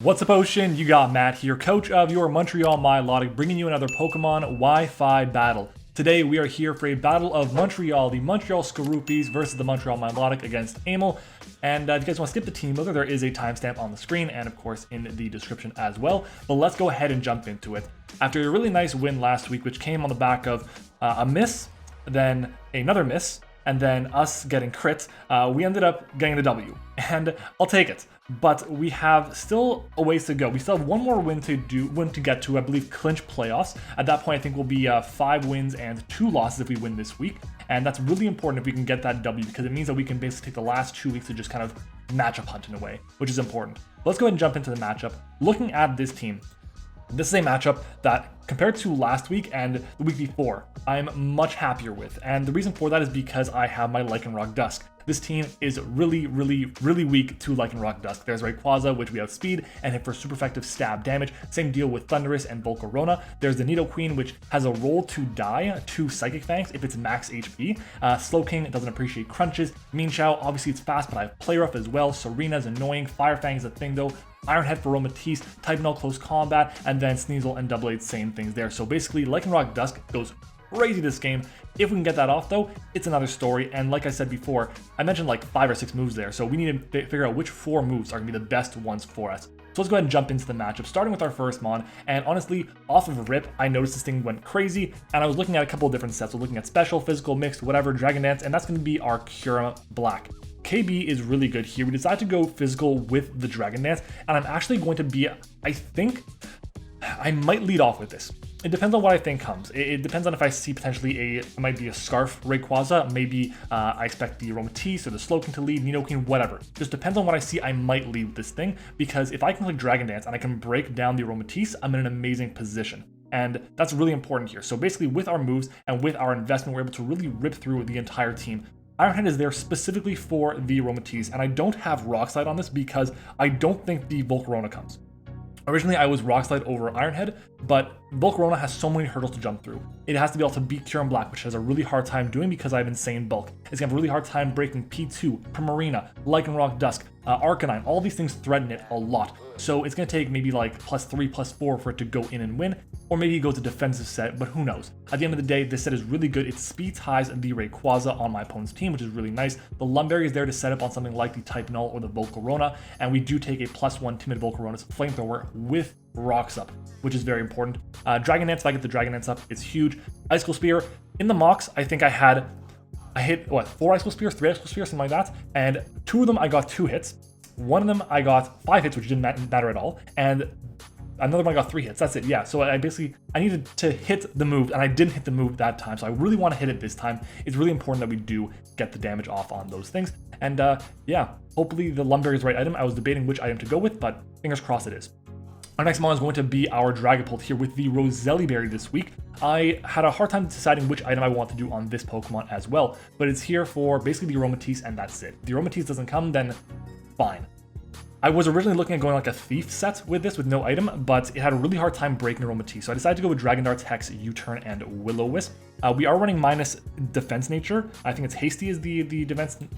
What's up, Ocean? You got Matt here, coach of your Montreal Milotic, bringing you another Pokemon Wi-Fi battle. Today we are here for a battle of Montreal, the Montreal Skorupies versus the Montreal Milotic against Amel. And if you guys want to skip the team builder, there is a timestamp on the screen and of course in the description as well. But let's go ahead and jump into it. After a really nice win last week, which came on the back of a miss, then another miss, and then us getting crit, we ended up getting the W. And I'll take it. But we have still a ways to go. We still have one more win to get to, I believe, clinch playoffs. At that point, I think we'll be 5 wins and 2 losses if we win this week. And that's really important if we can get that W, because it means that we can basically take the last 2 weeks to just kind of matchup hunt in a way, which is important. Let's go ahead and jump into the matchup. Looking at this team, this is a matchup that, compared to last week and the week before, I'm much happier with. And the reason for that is because I have my Lycanroc Dusk. This team is really weak to Lycanroc Dusk. There's Rayquaza, which we have speed and hit for super effective stab damage. Same deal with Thundurus and Volcarona. There's the Nidoqueen, which has a roll to die to Psychic Fangs if it's max HP. Slowking doesn't appreciate crunches. Mienshao, obviously it's fast, but I have Play Rough as well. Serena's annoying. Fire Fang is a thing though. Iron Head for Romatisse, Type Null close combat, and then Sneasel and Double Eight, same things there. So basically, Lycanroc Dusk goes crazy this game. If we can get that off though, it's another story. And like I said before, I mentioned like 5 or 6 moves there, so we need to figure out which 4 moves are going to be the best ones for us. So let's go ahead and jump into the matchup, starting with our first Mon. And honestly, off of rip, I noticed this thing went crazy, and I was looking at a couple of different sets. So looking at special, physical, mixed, whatever, Dragon Dance, and that's going to be our Cura Black. KB is really good here. We decided to go physical with the Dragon Dance, and I'm actually going to be, I think, I might lead off with this. It depends on what I think comes. It depends on if I see potentially it might be a Scarf Rayquaza, maybe I expect the Romatisse or the Slowking to lead, Nidoqueen, whatever. Just depends on what I see, I might lead with this thing, because if I can click Dragon Dance and I can break down the Romatisse, I'm in an amazing position. And that's really important here. So basically with our moves and with our investment, we're able to really rip through the entire team. Iron Head is there specifically for the Romatisse, and I don't have Rock Slide on this because I don't think the Volcarona comes. Originally, I was Rock Slide over Iron Head, but Volcarona has so many hurdles to jump through. It has to be able to beat Cura Black, which has a really hard time doing because I have insane bulk. It's gonna have a really hard time breaking P2, Primarina, Lycanroc Dusk, Arcanine. All these things threaten it a lot. So it's gonna take maybe like +3, +4 for it to go in and win, or maybe it goes a defensive set, but who knows. At the end of the day, this set is really good. It speed ties the Rayquaza on my opponent's team, which is really nice. The Lumberry is there to set up on something like the Type Null or the Volcarona, and we do take a +1 timid Volcarona's Flamethrower with Rocks up, which is very important. Dragon Dance, if I get the Dragon Dance up, it's huge. Icicle Spear, in the mocks, I think I hit, what, 4 Icicle Spears, 3 Icicle Spears, something like that, and 2 of them I got 2 hits. One of them I got 5 hits, which didn't matter at all, and another one I got 3 hits. That's it. Yeah. So I needed to hit the move, and I didn't hit the move that time. So I really want to hit it this time. It's really important that we do get the damage off on those things. And yeah, hopefully the Lumberry is the right item. I was debating which item to go with, but fingers crossed it is. Our next Mon is going to be our Dragapult here with the Roselli Berry this week. I had a hard time deciding which item I want to do on this Pokemon as well, but it's here for basically the Aromatisse, and that's it. If the Aromatisse doesn't come, then fine. I was originally looking at going like a Thief set with this with no item, but it had a really hard time breaking Aromatisse, so I decided to go with Dragon Darts, Hex, U-Turn, and Will-O-Wisp. We are running minus defense nature. I think it's hasty is the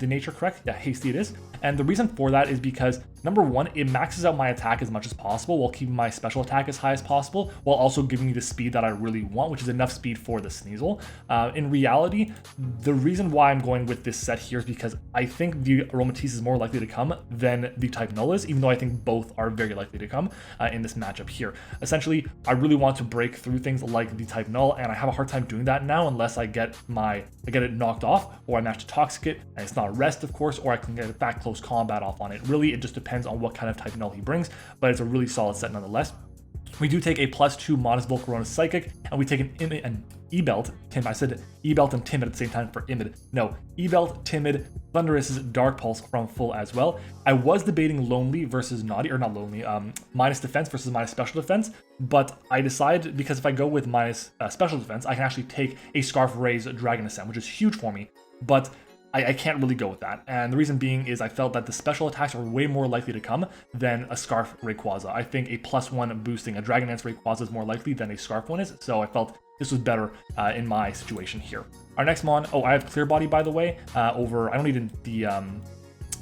nature, correct? Yeah, hasty it is. And the reason for that is because, number one, it maxes out my attack as much as possible while keeping my special attack as high as possible, while also giving me the speed that I really want, which is enough speed for the Sneasel. In reality, the reason why I'm going with this set here is because I think the Aromatisse is more likely to come than the Type Null is, even though I think both are very likely to come in this matchup here. Essentially, I really want to break through things like the Type Null, and I have a hard time doing that now unless I get it knocked off, or I match to Toxic it, and it's not rest, of course, or I can get that close combat off on it. Really, it just depends on what kind of Type Null he brings, but it's a really solid set nonetheless. We do take a +2 Modest Volcarona Psychic, and we take an E-Belt, I said E-Belt and Timid at the same time for Imid. No, E-Belt, Timid, Thundurus's Dark Pulse from full as well. I was debating Lonely versus Naughty, or not Lonely, minus defense versus minus special defense, but I decided, because if I go with minus special defense, I can actually take a Scarf Raise Dragon Ascent, which is huge for me, but I can't really go with that. And the reason being is I felt that the special attacks are way more likely to come than a Scarf Rayquaza. I think a +1 boosting a Dragon Dance Rayquaza is more likely than a Scarf one is, so I felt this was better in my situation here. Our next Mon, I have Clear Body, by the way, over, I don't need the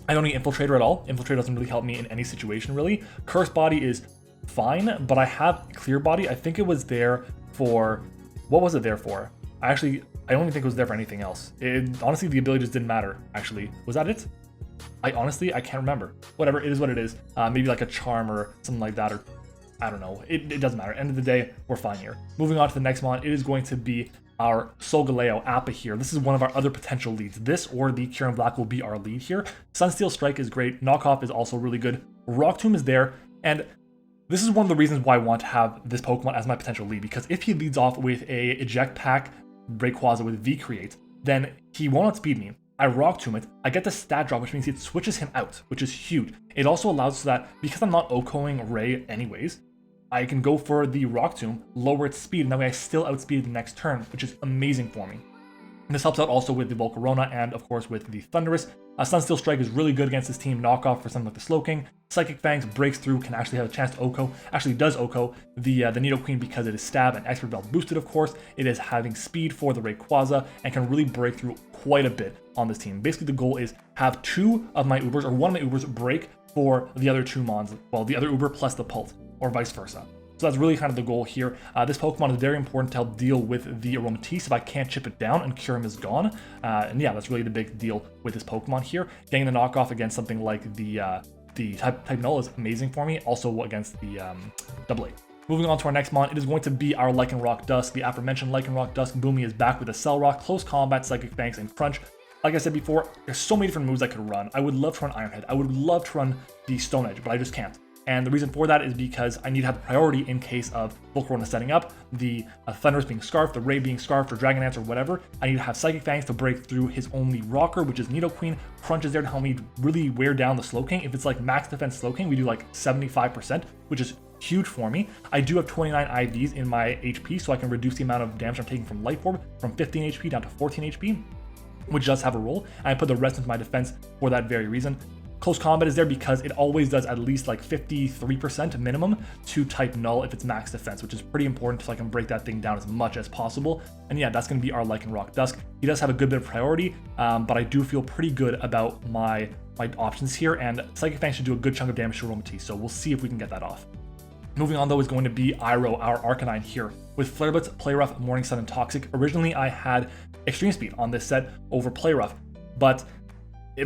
I don't need Infiltrator at all. Infiltrator doesn't really help me in any situation, really. Curse Body is fine, but I have Clear Body. I think it was there for... What was it there for? I don't even think it was there for anything else. Honestly, the ability just didn't matter, actually. Was that it? I can't remember. Whatever, it is what it is. Maybe like a Charm or something like that, or I don't know. It doesn't matter. End of the day, we're fine here. Moving on to the next mon, it is going to be our Solgaleo Appa here. This is one of our other potential leads. This or the Kieran Black will be our lead here. Sunsteel Strike is great. Knockoff is also really good. Rock Tomb is there, and this is one of the reasons why I want to have this Pokemon as my potential lead, because if he leads off with a Eject Pack Rayquaza with V-Create, then he won't outspeed me. I Rock Tomb it, I get the stat drop, which means it switches him out, which is huge. It also allows so that, because I'm not OHKOing Ray anyways, I can go for the Rock Tomb, lower its speed, and that way I still outspeed the next turn, which is amazing for me. And this helps out also with the Volcarona and, of course, with the Thundurus. Sunsteel Strike is really good against this team. Knockoff for something like the Slowking. Psychic Fangs breaks through, can actually have a chance to OHKO. Actually does OHKO the Nidoqueen because it is Stab and Expert Belt boosted, of course. It is having speed for the Rayquaza and can really break through quite a bit on this team. Basically, the goal is have two of my Ubers, or one of my Ubers, break for the other two Mons. Well, the other Uber plus the Pult, or vice versa. So that's really kind of the goal here. This Pokemon is very important to help deal with the Aromatisse. If I can't chip it down and Kyurem is gone. And yeah, that's really the big deal with this Pokemon here. Getting the knockoff against something like the type Null is amazing for me. Also against the AA. Moving on to our next mon, it is going to be our Lycanroc Dusk. The aforementioned Lycanroc Dusk Boomy is back with a Cell Rock, Close Combat, Psychic Fangs, and Crunch. Like I said before, there's so many different moves I could run. I would love to run Iron Head. I would love to run the Stone Edge, but I just can't. And the reason for that is because I need to have priority in case of Volcarona setting up, the Thundurus being Scarfed, the Ray being Scarfed, or Dragon Dance, or whatever. I need to have Psychic Fangs to break through his only rocker, which is Nidoqueen. Crunch is there to help me really wear down the Slowking. If it's like max defense Slowking, we do like 75%, which is huge for me. I do have 29 IVs in my HP, so I can reduce the amount of damage I'm taking from Life Orb from 15 HP down to 14 HP, which does have a role. And I put the rest into my defense for that very reason. Close Combat is there because it always does at least like 53% minimum to type Null if it's max defense, which is pretty important so I can break that thing down as much as possible. And yeah, that's going to be our Lycanroc Dusk. He does have a good bit of priority, but I do feel pretty good about my options here, and Psychic Fang should do a good chunk of damage to Aromatisse, so we'll see if we can get that off. Moving on though is going to be Iroh, our Arcanine here. With Flare Blitz, Play Rough, Morning Sun, and Toxic. Originally I had Extreme Speed on this set over Play Rough, but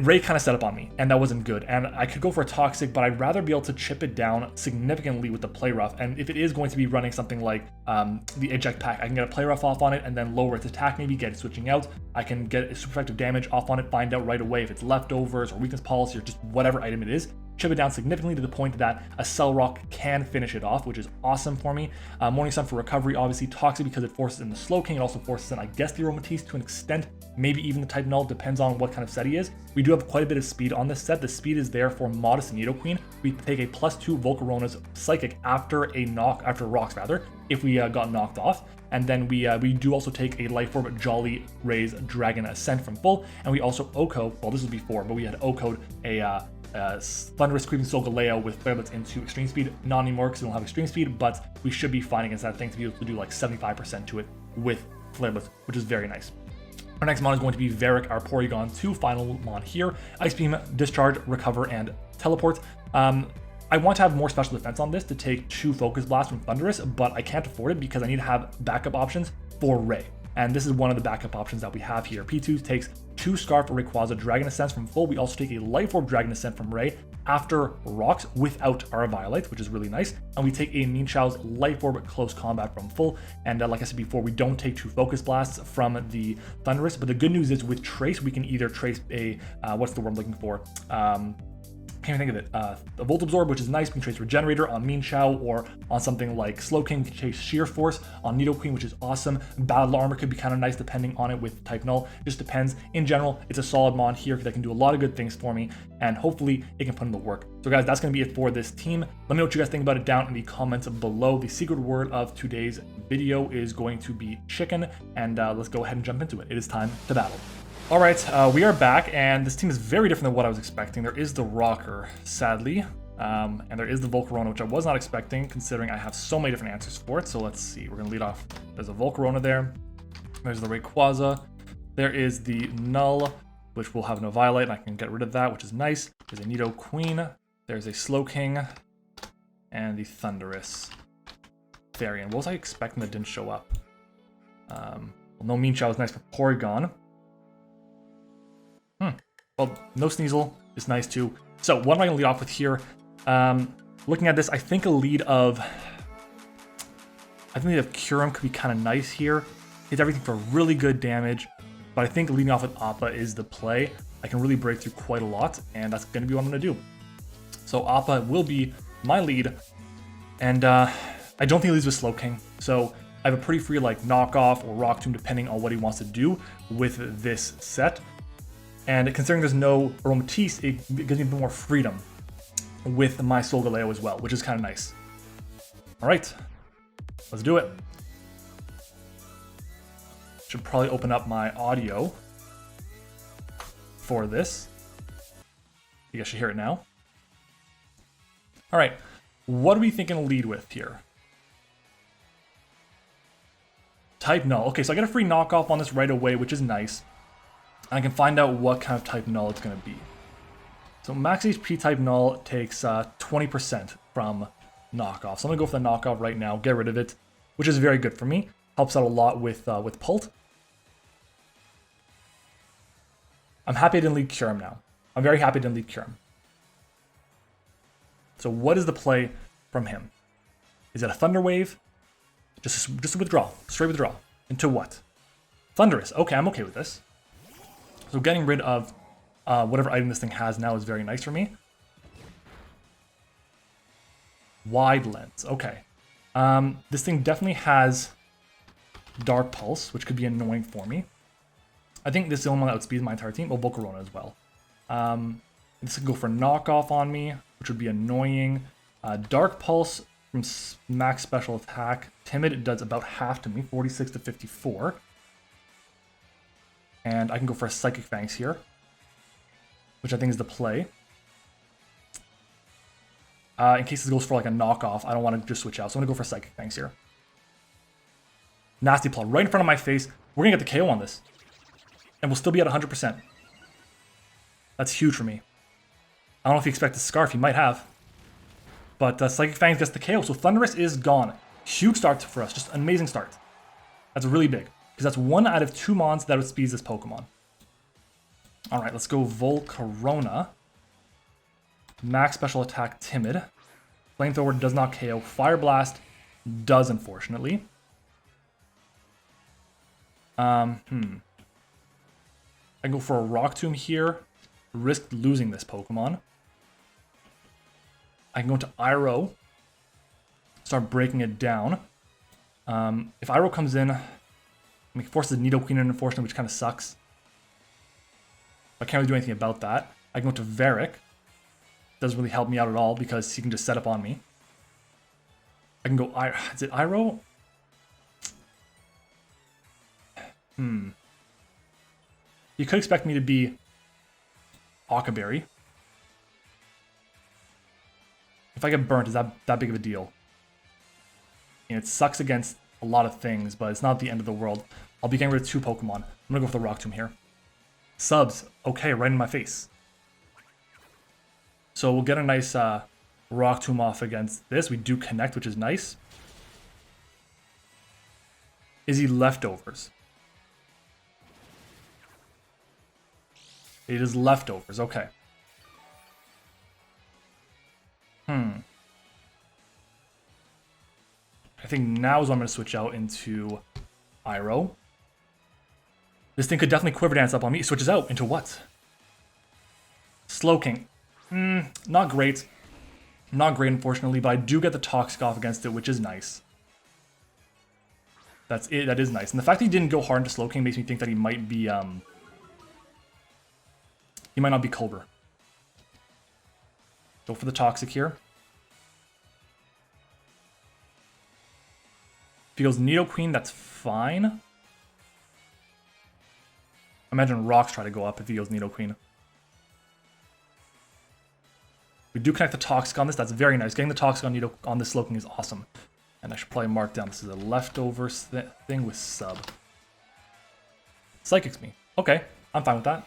Ray kind of set up on me, and that wasn't good. And I could go for a Toxic, but I'd rather be able to chip it down significantly with the Play Rough. And if it is going to be running something like the Eject Pack, I can get a Play Rough off on it and then lower its attack, maybe get it switching out. I can get super effective damage off on it, find out right away if it's leftovers or weakness policy or just whatever item it is. Chip it down significantly to the point that a Cell Rock can finish it off, which is awesome for me. Morning Sun for recovery, obviously. Toxic because it forces in the Slowking. It also forces in, I guess, the Aromatisse to an extent. Maybe even the type Null, depends on what kind of set he is. We do have quite a bit of speed on this set. The speed is there for Modest Nidoqueen. We take a +2 Volcarona's Psychic after rocks rather, if we got knocked off. And then we do also take a Life Orb Jolly Ray's Dragon Ascent from full. And we also OHKO, well this was before, but we had OHKO'd a Thundurus Creeping Solgaleo with Flare Blitz into Extreme Speed. Not anymore because we don't have Extreme Speed, but we should be fine against that thing to be able to do like 75% to it with Flare Blitz, which is very nice. Our next mon is going to be Varric, our Porygon 2 final mon here. Ice Beam, Discharge, Recover, and Teleport. I want to have more special defense on this to take 2 Focus Blasts from Thundurus, but I can't afford it because I need to have backup options for Ray. And this is one of the backup options that we have here. P2 takes 2 Scarf Rayquaza Dragon Ascents from full. We also take a Life Orb Dragon Ascent from Ray after rocks without our Violite, which is really nice. And we take a Ninjao's Life Orb Close Combat from full. And like I said before, we don't take 2 Focus Blasts from the Thundurus. But the good news is with Trace, we can either trace a, what's the word I'm looking for? Can't even think of it. The Volt Absorb, which is nice. We can trace Regenerator on Meanchao, or on something like Slowking, we can chase Sheer Force on Nidoqueen, which is awesome. Battle Armor could be kind of nice depending on it with type Null. Just depends. In general, it's a solid mon here that can do a lot of good things for me, and hopefully it can put in the work. So guys, that's going to be it for this team. Let me know what you guys think about it down in the comments below. The secret word of today's video is going to be chicken, and let's go ahead and jump into it. It is time to battle. All right, we are back, and this team is very different than what I was expecting. There is the Rocker, sadly, and there is the Volcarona, which I was not expecting, considering I have so many different answers for it. So let's see. We're going to lead off. There's a Volcarona there. There's the Rayquaza. There is the Null. which will have no Violet, and I can get rid of that, which is nice. There's a Nidoqueen, there's a Slowking, and the Thundurus Therian. What was I expecting that didn't show up? Well, no Mean Shot is nice for Porygon. Well, no Sneasel is nice too. So what am I going to lead off with here? Looking at this, I think a lead of Kyurem could be kind of nice here. Hits everything for really good damage, but I think leading off with Appa is the play. I can really break through quite a lot, and that's going to be what I'm going to do. So Appa will be my lead, and I don't think he leads with Slowking, so I have a pretty free like knockoff or Rock Tomb depending on what he wants to do with this set. And considering there's no Aromatisse, it gives me a bit more freedom with my Solgaleo as well, which is kind of nice. All right, let's do it. Should probably open up my audio for this. You guys should hear it now. All right, what are we thinking to lead with here? Type Null. Okay, so I get a free knockoff on this right away, which is nice. And I can find out what kind of Type Null it's going to be. So Max HP Type Null takes 20% from knockoff. So I'm going to go for the knockoff right now, get rid of it, which is very good for me. Helps out a lot with Pult. I'm happy I didn't lead Kyurem now. I'm very happy I didn't lead Kyurem. So what is the play from him? Is it a Thunder Wave? Just a withdrawal. Straight withdrawal. Into what? Thundurus. Okay, I'm okay with this. So getting rid of whatever item this thing has now is very nice for me. Wide Lens. Okay. This thing definitely has Dark Pulse, which could be annoying for me. I think this is the only one that outspeeds my entire team. Well, Volcarona as well. This can go for knockoff on me, which would be annoying. Dark Pulse from max special attack. Timid does about half to me, 46 to 54. And I can go for a Psychic Fangs here, which I think is the play. In case this goes for like a knockoff, I don't want to just switch out, so I'm going to go for Psychic Fangs here. Nasty Plot right in front of my face. We're going to get the KO on this. And we'll still be at 100%. That's huge for me. I don't know if you expect a Scarf, you might have. But Psychic Fangs gets the KO, so Thundurus is gone. Huge start for us, just an amazing start. That's really big, because that's 1 out of 2 mons that outspeeds this Pokemon. Alright, let's go Volcarona. Max Special Attack Timid. Flamethrower does not KO. Fire Blast does, unfortunately. I can go for a Rock Tomb here. Risk losing this Pokemon. I can go into Iroh. Start breaking it down. If Iroh comes in, it forces Nidoqueen in, unfortunately, which kind of sucks. I can't really do anything about that. I can go to Varric. Doesn't really help me out at all because he can just set up on me. I can go... Is it Iroh? You could expect me to be Occaberry. If I get burnt, is that big of a deal? And it sucks against a lot of things, but it's not the end of the world. I'll be getting rid of 2 Pokemon. I'm going to go for the Rock Tomb here. Subs. Okay, right in my face. So we'll get a nice Rock Tomb off against this. We do connect, which is nice. Is he Leftovers? It is Leftovers, okay. I think now is when I'm going to switch out into Iroh. This thing could definitely Quiver Dance up on me. It switches out into what? Slowking. Not great. Not great, unfortunately, but I do get the Toxic off against it, which is nice. That's it. That is nice. And the fact that he didn't go hard into Slowking makes me think that he might be... he might not be Cobra. Go for the Toxic here. If he goes Nidoqueen, that's fine. Imagine Rocks try to go up if he goes Nidoqueen. We do connect the Toxic on this. That's very nice. Getting the Toxic on this Slowking is awesome. And I should probably mark down this is a Leftovers thing with Sub. Psychics me. Okay, I'm fine with that.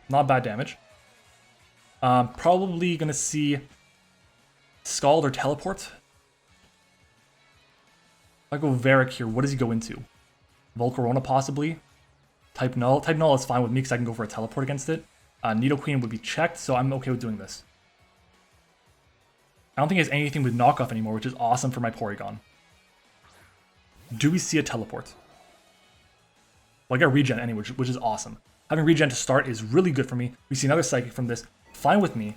Not bad damage. Probably gonna see Scald or Teleport. If I go Varric here, what does he go into? Volcarona possibly? Type Null. Type Null is fine with me because I can go for a Teleport against it. Nidoqueen would be checked, so I'm okay with doing this. I don't think he has anything with knockoff anymore, which is awesome for my Porygon. Do we see a Teleport? Well, I got Regen anyway, which is awesome. Having Regen to start is really good for me. We see another Psychic from this. Fine with me.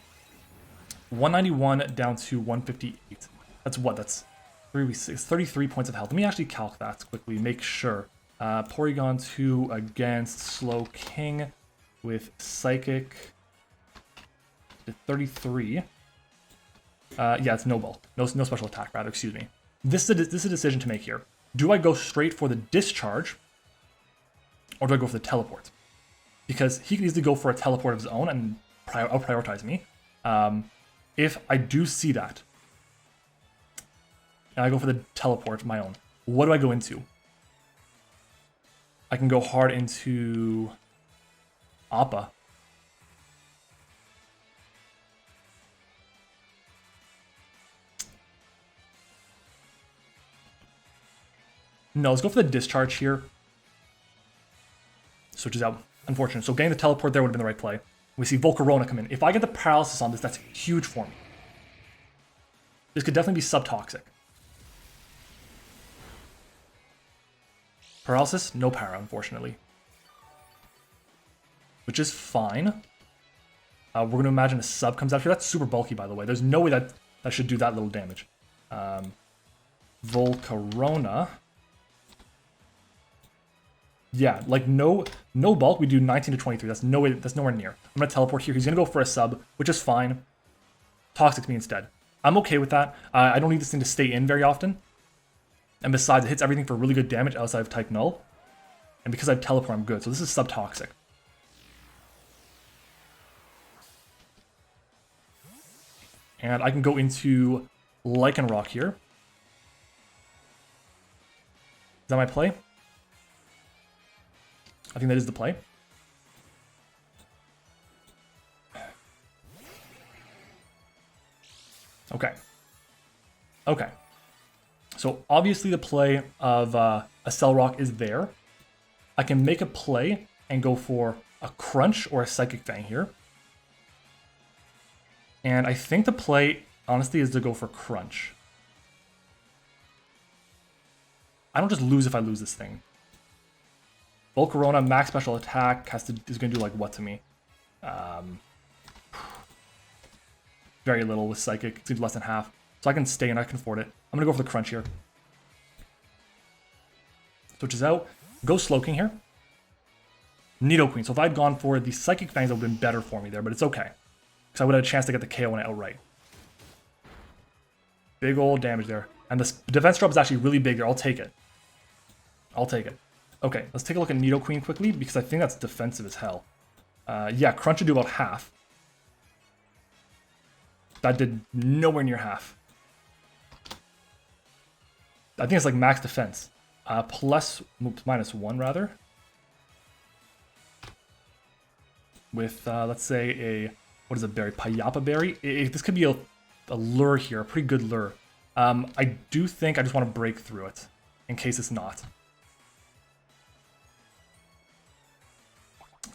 191 down to 158. That's what? That's 33 points of health. Let me actually calc that quickly, make sure. Porygon 2 against Slow King with Psychic. 33. Yeah, it's no bulk. No special attack, rather, excuse me. This is a decision to make here. Do I go straight for the Discharge, or do I go for the Teleport? Because he could easily go for a Teleport of his own and out-prioritize me. If I do see that, and I go for the Teleport, my own, what do I go into? I can go hard into Appa. No, let's go for the Discharge here. Switches out. Unfortunate. So getting the Teleport there would have been the right play. We see Volcarona come in. If I get the Paralysis on this, that's huge for me. This could definitely be subtoxic. Paralysis? No para, unfortunately. Which is fine. We're going to imagine a sub comes out here. That's super bulky, by the way. There's no way that should do that little damage. Volcarona. Yeah, like no bulk. We do 19 to 23. That's nowhere near. I'm gonna teleport here. He's gonna go for a sub, which is fine. Toxic me instead. I'm okay with that. I don't need this thing to stay in very often. And besides, it hits everything for really good damage outside of Type Null. And because I have teleport, I'm good. So this is sub-toxic. And I can go into Lycanroc here. Is that my play? I think that is the play. Okay. Okay. So obviously the play of a Cell is there. I can make a play and go for a Crunch or a Psychic Fang here. And I think the play, honestly, is to go for Crunch. I don't just lose if I lose this thing. Volcarona, max special attack, is going to do like what to me? Very little with Psychic. It seems less than half. So I can stay and I can afford it. I'm going to go for the Crunch here. Switches out. Go Slowking here. Nidoqueen. So if I'd gone for the Psychic Fangs, it would have been better for me there, but it's okay. Because I would have a chance to get the KO on it outright. Big old damage there. And the defense drop is actually really big there. I'll take it. I'll take it. Okay, let's take a look at Nidoqueen quickly, because I think that's defensive as hell. Yeah, Crunch would do about half. That did nowhere near half. I think it's like max defense. Minus 1, rather. With, let's say, a... What is a berry? Payapa berry? This could be a lure here, a pretty good lure. I do think I just want to break through it, in case it's not.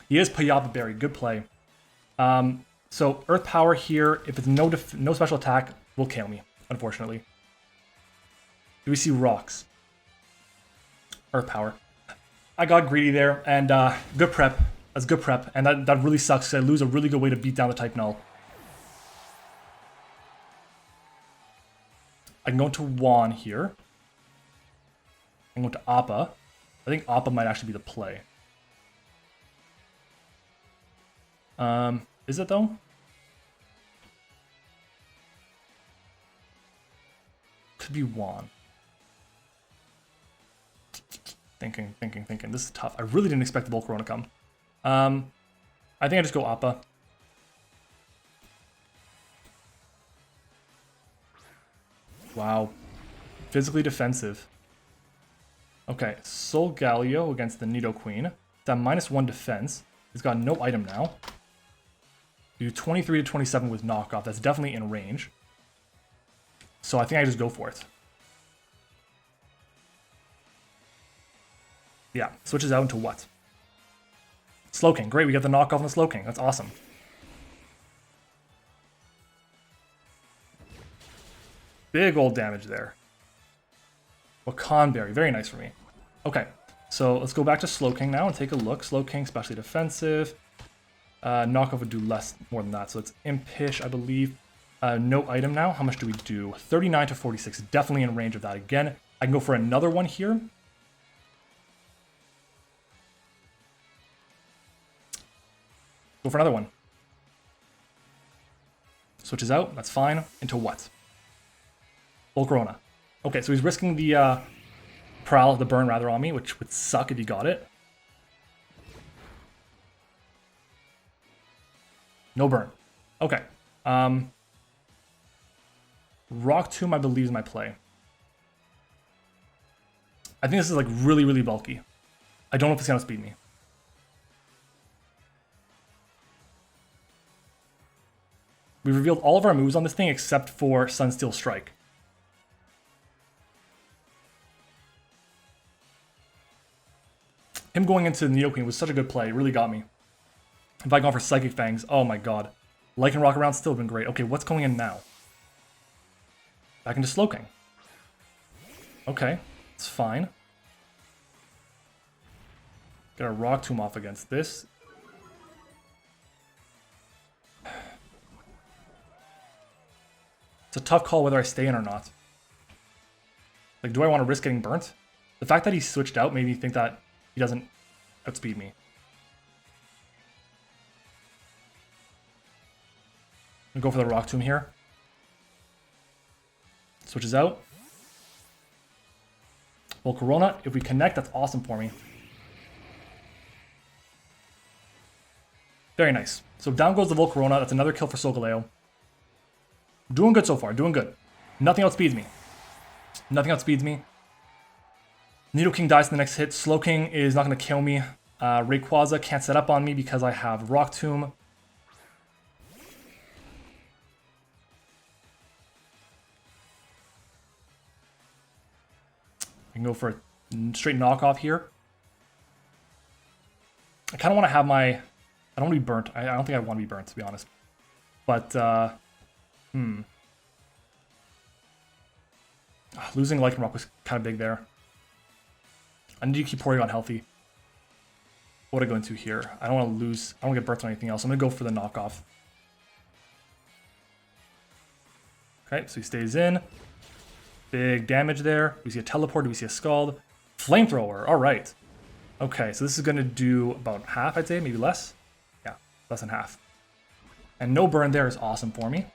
He is Payapa berry, good play. So Earth Power here, if it's no special attack, will KO me, unfortunately. Do we see Rocks? Earth Power. I got greedy there, and good prep. That's good prep, and that really sucks because I lose a really good way to beat down the Type Null. I can go into Juan here. I can go into Appa. I think Appa might actually be the play. Is it though? Could be Juan. Thinking. This is tough. I really didn't expect the Volcarona to come. I think I just go Appa. Wow. Physically defensive. Okay, Solgaleo against the Nidoqueen. It's at -1 defense. He's got no item now. Do 23 to 27 with knockoff. That's definitely in range. So I think I just go for it. Yeah, switches out into what? Slowking. Great, we got the knockoff on the Slowking. That's awesome. Big old damage there. Wakanberry. Very nice for me. Okay, so let's go back to Slowking now and take a look. Slowking, especially defensive. Knockoff would do more than that, so it's Impish, I believe. No item now. How much do we do? 39 to 46. Definitely in range of that again. I can go for another one here. Go for another one. Switches out. That's fine. Into what? Volcarona. Okay, so he's risking the Prowl, the burn rather, on me, which would suck if he got it. No burn. Okay. Rock Tomb, I believe, is my play. I think this is like really, really bulky. I don't know if it's going to speed me. We revealed all of our moves on this thing except for Sunsteel Strike. Him going into Nidoqueen was such a good play. It really got me. If I had gone for Psychic Fangs, oh my god. Lycan Rock around still have been great. Okay, what's going in now? Back into Slowking. Okay, it's fine. Got a Rock Tomb off against this. It's a tough call whether I stay in or not. Like, do I want to risk getting burnt? The fact that he switched out made me think that he doesn't outspeed me. I'm gonna go for the Rock Tomb here. Switches out. Volcarona, if we connect, that's awesome for me. Very nice. So down goes the Volcarona. That's another kill for Solgaleo. Doing good so far. Doing good. Nothing outspeeds me. Nothing outspeeds me. Nidoking dies in the next hit. Slowking is not going to kill me. Rayquaza can't set up on me because I have Rock Tomb. I can go for a straight knockoff here. I kind of want to have my... I don't want to be burnt. I don't think I want to be burnt, to be honest. But, losing Lycan Rock was kind of big there. I need to keep Porygon healthy. What do I go into here? I don't want to lose... I don't want to get burnt on anything else. I'm going to go for the knockoff. Okay, so he stays in. Big damage there. Do we see a teleport? Do we see a scald? Flamethrower. All right. Okay, so this is going to do about half, I'd say. Maybe less. Yeah, less than half. And no burn there is awesome for me.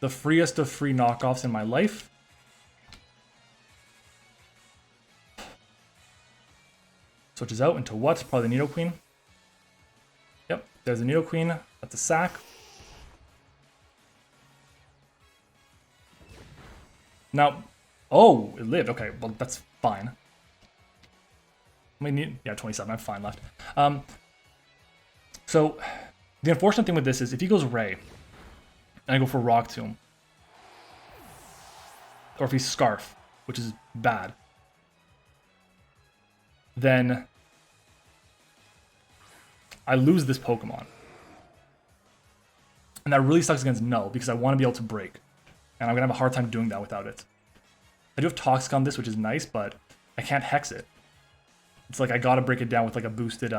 The freest of free knockoffs in my life. Switches out into what? Probably the Nidoqueen. Yep, there's the Nidoqueen. That's a sack. Now, oh, it lived. Okay, well, that's fine. Yeah, 27. I have fine left. So, the unfortunate thing with this is if he goes Ray, and I go for Rock Tomb, or if he's Scarf, which is bad, then I lose this Pokemon. And that really sucks against Null, because I want to be able to break. And I'm going to have a hard time doing that without it. I do have Toxic on this, which is nice, but I can't Hex it. It's like I got to break it down with like a boosted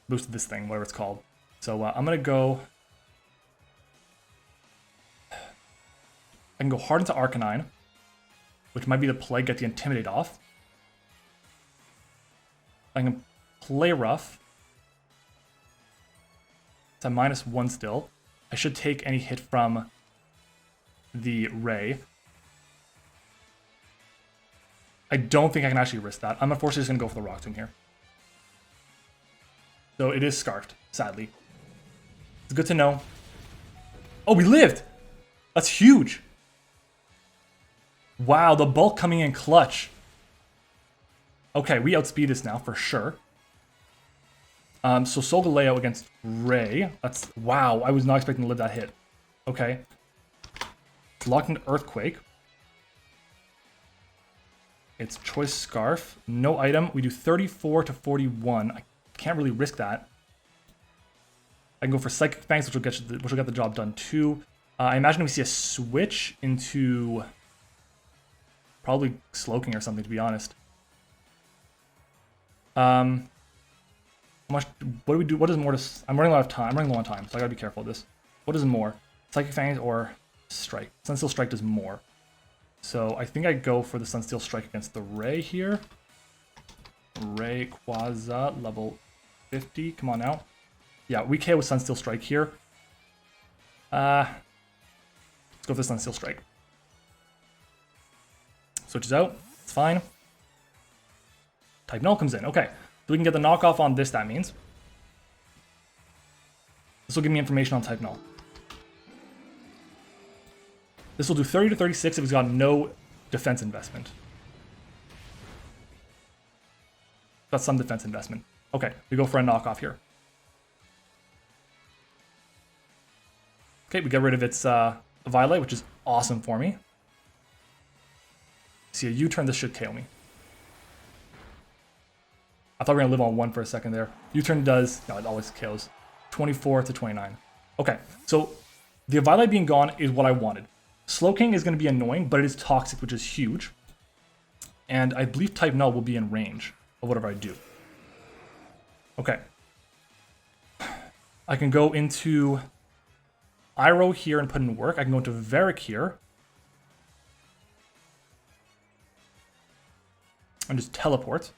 this thing, whatever it's called. So I'm going to go... I can go hard into Arcanine, which might be the play, get the Intimidate off. I can play Rough. It's a -1 still. I should take any hit from the Ray. I don't think I can actually risk that. I'm unfortunately just going to go for the Rock Tomb here. So it is Scarfed, sadly. It's good to know. Oh, we lived! That's huge! Wow, the bulk coming in clutch. Okay, we outspeed this now, for sure. So Solgaleo against Ray. That's, wow, I was not expecting to live that hit. Okay. It's locked into Earthquake. It's Choice Scarf. No item. We do 34 to 41. I can't really risk that. I can go for Psychic Fangs, which will get the job done too. I imagine we see a switch into probably Slowking or something, to be honest. How much? What do we do? What is more to? I'm running out of time. I'm running low on time, so I gotta be careful of this. What is more? Psychic Fangs or Strike? Sunsteel Strike does more. So I think I go for the Sunsteel Strike against the Ray here. Rayquaza, level 50. Come on now. Yeah, we KO with Sunsteel Strike here. Let's go for the Sunsteel Strike. Switches out. It's fine. Type Null comes in. Okay. So we can get the knockoff on this, that means. This will give me information on Type Null. This will do 30 to 36 if he's got no defense investment. That's some defense investment. Okay, we go for a knockoff here. Okay, we get rid of its Violet, which is awesome for me. See a U-turn, this should KO me. I thought we were going to live on 1 for a second there. U-turn does, no, it always KOs. 24 to 29. Okay, so the Violet being gone is what I wanted. Slowking is going to be annoying, but it is toxic, which is huge. And I believe Type Null will be in range of whatever I do. Okay. I can go into Iroh here and put in work. I can go into Varric here. And just teleport.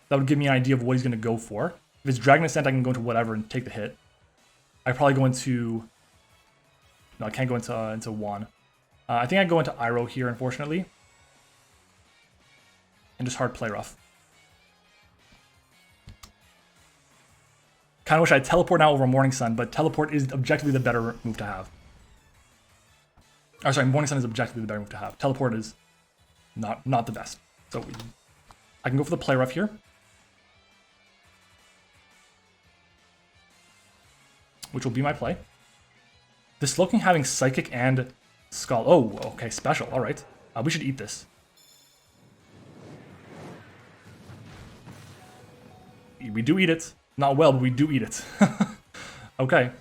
That would give me an idea of what he's going to go for. If it's Dragon Ascent, I can go into whatever and take the hit. I probably go into... No, I can't go into Juan. I think I go into Iroh here, unfortunately. And just hard play rough. Kind of wish I had teleport now over Morning Sun, but teleport is objectively the better move to have. Oh, sorry, Morning Sun is objectively the better move to have. Teleport is not the best. So I can go for the play rough here. Which will be my play. The Slowking having Psychic and Skull. Oh, okay, special. All right. We should eat this. We do eat it. Not well, but we do eat it. Okay.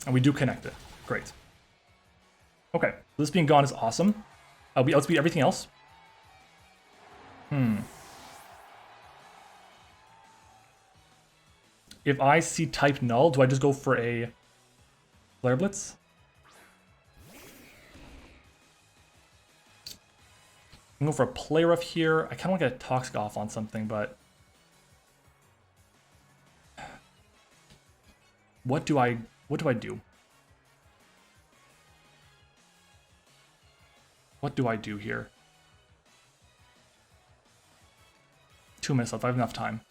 And we do connect it. Great. Okay. This being gone is awesome. We outspeed everything else. If I see Type Null, do I just go for a Flare Blitz? I'm going for a Play Rough here. I kind of want to get a Toxic off on something, but... What do I do? What do I do here? 2 minutes left. I have enough time.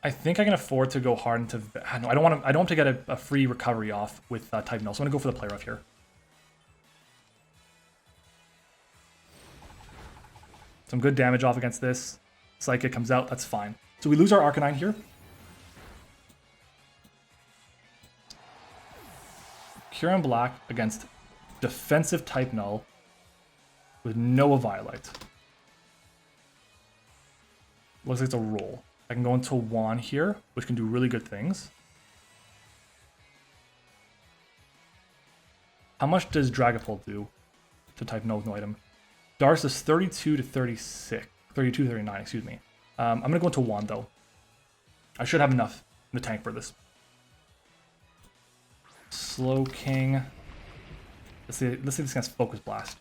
I think I can afford to go hard into... No, I don't want to get a free recovery off with Type Null, so I'm going to go for the Play Rough here. Some good damage off against this. Psychic comes out, that's fine. So we lose our Arcanine here. Kyurem Black against defensive Type Null with no Violet. Looks like it's a roll. I can go into Juan here, which can do really good things. How much does Dragapult do to Type Null with no item? Darce is 32 to 36. 32 to 39, excuse me. I'm going to go into Juan, though. I should have enough in the tank for this. Slowking. Let's see this against Focus Blast.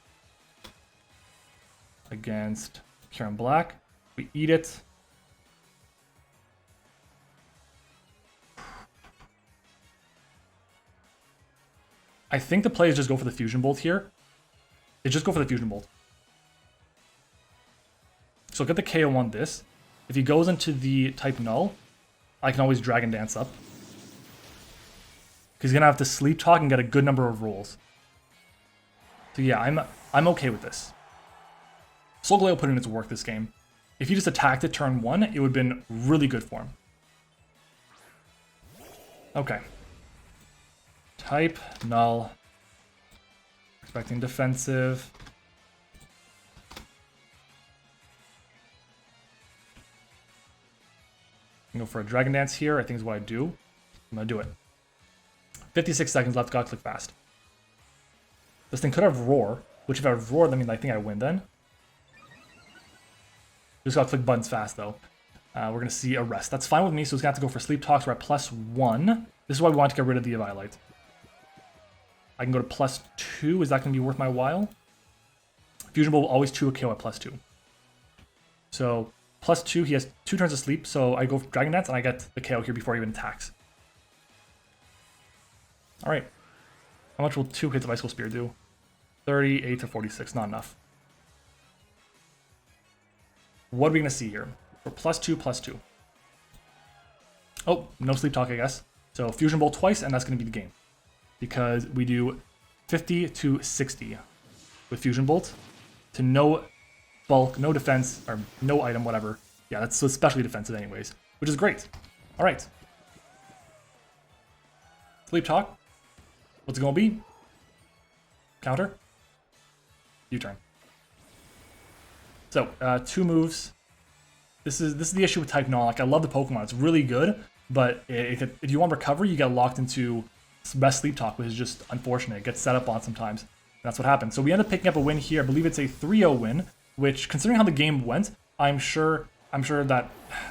Against Kyurem Black. We eat it. I think the play is just go for the Fusion Bolt here. They just go for the Fusion Bolt. So get the KO on this. If he goes into the Type Null, I can always Dragon Dance up. Because he's going to have to sleep talk and get a good number of rolls. So yeah, I'm okay with this. Solgaleo put in its work this game. If he just attacked it turn 1, it would have been really good for him. Okay. Type, null. Expecting defensive. Go for a Dragon Dance here, I think is what I do. I'm going to do it. 56 seconds left, gotta click fast. This thing could have Roar, which if I have Roar, I mean, I think I win then. Just gotta click buttons fast though. We're gonna see a rest. That's fine with me, so it's gonna have to go for Sleep Talks. We're at +1. This is why we want to get rid of the Eviolite. I can go to +2. Is that gonna be worth my while? Fusion Bolt will always 2 a KO at +2. So +2, he has 2 turns of sleep, so I go for Dragon Dance and I get the KO here before he even attacks. Alright. How much will 2 hits of Icicle Spear do? 38 to 46, not enough. What are we going to see here? For +2, +2. Oh, no Sleep Talk, I guess. So Fusion Bolt twice, and that's going to be the game. Because we do 50 to 60 with Fusion Bolt to no bulk, no defense, or no item, whatever. Yeah, that's especially defensive anyways, which is great. All right. Sleep Talk. What's it going to be? Counter. U-turn. So, 2 moves. This is the issue with Type Null. Like, I love the Pokemon. It's really good, but if you want recovery, you get locked into best Sleep Talk, which is just unfortunate. It gets set up on sometimes. And that's what happens. So we end up picking up a win here. I believe it's a 3-0 win, which, considering how the game went, I'm sure that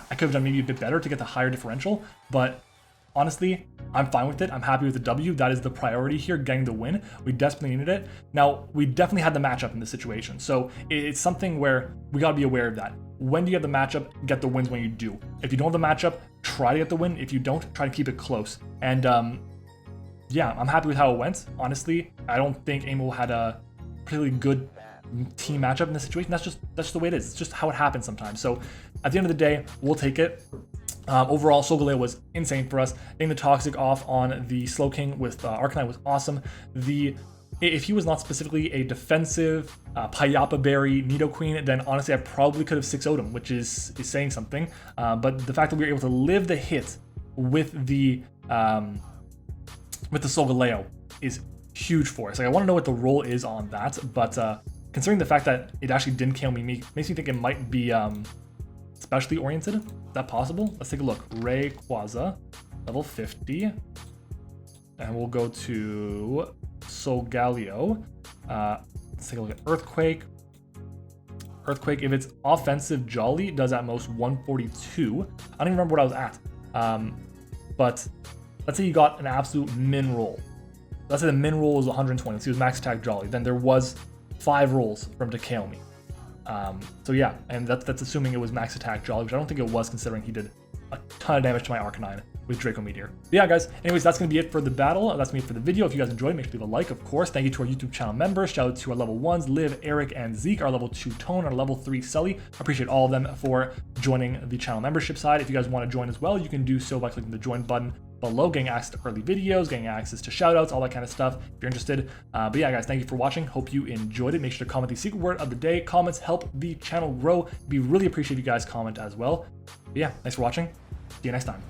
I could have done maybe a bit better to get the higher differential, but honestly, I'm fine with it. I'm happy with the W. That is the priority here, getting the win. We desperately needed it. Now, we definitely had the matchup in this situation, so it's something where we got to be aware of that. When do you have the matchup? Get the wins when you do. If you don't have the matchup, try to get the win. If you don't, try to keep it close. And yeah, I'm happy with how it went. Honestly, I don't think Amo had a particularly good team matchup in this situation. That's just the way it is. It's just how it happens sometimes. So at the end of the day, we'll take it. Overall, Solgaleo was insane for us. Getting the Toxic off on the Slowking with Arcanine was awesome. If he was not specifically a defensive Payapa Berry Nidoqueen, then honestly I probably could have 6-0'd him, which is saying something. But the fact that we were able to live the hit with the Solgaleo is huge for us. Like, I want to know what the role is on that, but considering the fact that it actually didn't kill me, makes me think it might be specially oriented. Is that possible? Let's take a look. Rayquaza, level 50. And we'll go to Solgaleo. Let's take a look at Earthquake. Earthquake, if it's offensive, Jolly does at most 142. I don't even remember what I was at. But let's say you got an absolute min roll. Let's say the min roll was 120. So he was max attack Jolly. Then there was 5 rolls for him to KO me. So yeah, and that's assuming it was max attack Jolly, which I don't think it was, considering he did a ton of damage to my Arcanine with Draco Meteor. But yeah, guys, anyways, that's going to be it for the battle. That's going to be it for the video. If you guys enjoyed, make sure to leave a like, of course. Thank you to our YouTube channel members. Shout out to our level 1s, Liv, Eric, and Zeke, our level 2 Tone, our level 3 Sully. I appreciate all of them for joining the channel membership side. If you guys want to join as well, you can do so by clicking the join button below, getting access to early videos, getting access to shoutouts, all that kind of stuff if you're interested. But yeah, guys, thank you for watching. Hope you enjoyed it. Make sure to comment the secret word of the day. Comments help the channel grow. We really appreciate you guys comment as well. But yeah, thanks for watching. See you next time.